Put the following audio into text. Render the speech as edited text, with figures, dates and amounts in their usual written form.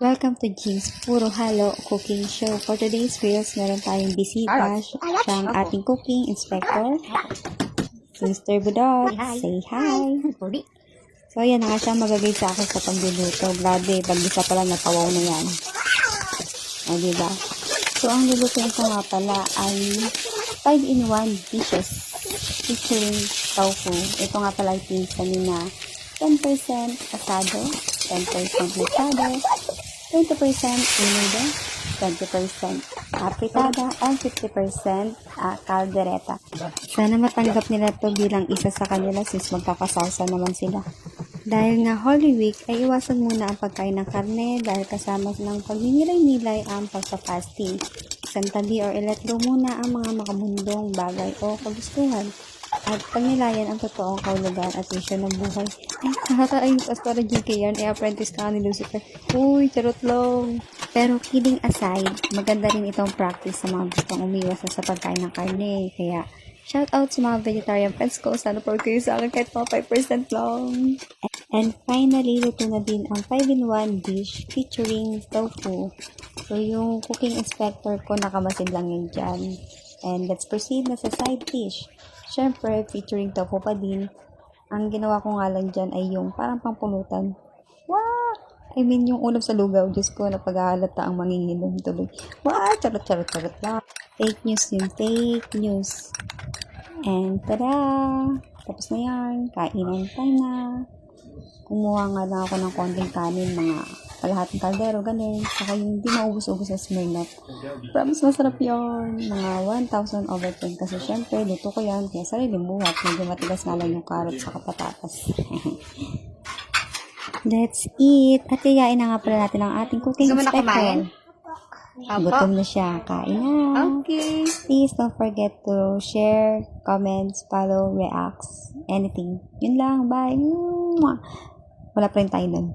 Welcome to G's Puro Halo Cooking Show. For today's reels, meron tayong bisita. Siyang ating cooking inspector, Mr. Budot. Say hi! So, yan na nga siya magagay sa akin sa pagluluto. Grabe, pag-isa pala natawaw na yan. O, diba? So, ang lulutuin ko nga pala ay 5-in-1 dishes featuring tofu. Ito nga pala ay pinsa na 10% asado, 10% mechado, 20% inudo, 20% apritada, and 50% caldereta. Sana matanggap nila ito bilang isa sa kanila since magkakasawsa naman sila. Dahil nga Holy Week ay iwasan muna ang pagkain ng karne dahil kasama ng pagninilay-nilay ang pagpa-fasting. Santali or i-let go muna ang mga makamundong bagay o kagustuhan. At pagnilayan ang totoong kahulugan at misyon ng buhay. Ay, nakakaayos as para GK yan. I-apprentice ka ni Lucifer. Uy, charot lang. Pero kidding aside, maganda rin itong practice sa mga gustong umiwas sa pagkain ng karne. Kaya, shout out sa mga vegetarian friends ko. Sana po kayo sa akin kahit mga 5% lang. And finally, luto na din ang 5-in-1 dish featuring tofu. So, yung cooking inspector ko, nakamasid lang yun dyan. And let's proceed na sa side dish. Siyempre, featuring tofu pa din. Ang ginawa ko nga lang dyan ay yung parang pampulutan. Wow! I mean, yung ulam sa lugaw. Diyos ko, napag-aalata ang manginginom tuloy. Wow! Charot lang. Fake news yung fake news. And tada! Tapos na yan. Kainan time na. Kumuha nga lang ako ng konting kanin, mga kalahating kaldero, ganun. Saka yung hindi maubos-ubos sa Smirnoff. Promise masarap yun. Mga 1,000 over 10. Kasi syempre, luto ko yan. Kaya sariling buhat. Medyo matigas nga lang yung carrot sa patatas. Let's eat. At yayain na nga pala natin ang ating cooking inspector. Gutom na siya. Kain na. Okay. Please don't forget to share, comments, follow, reacts, anything. Yun lang. Bye. Wala pa rin tayo nun.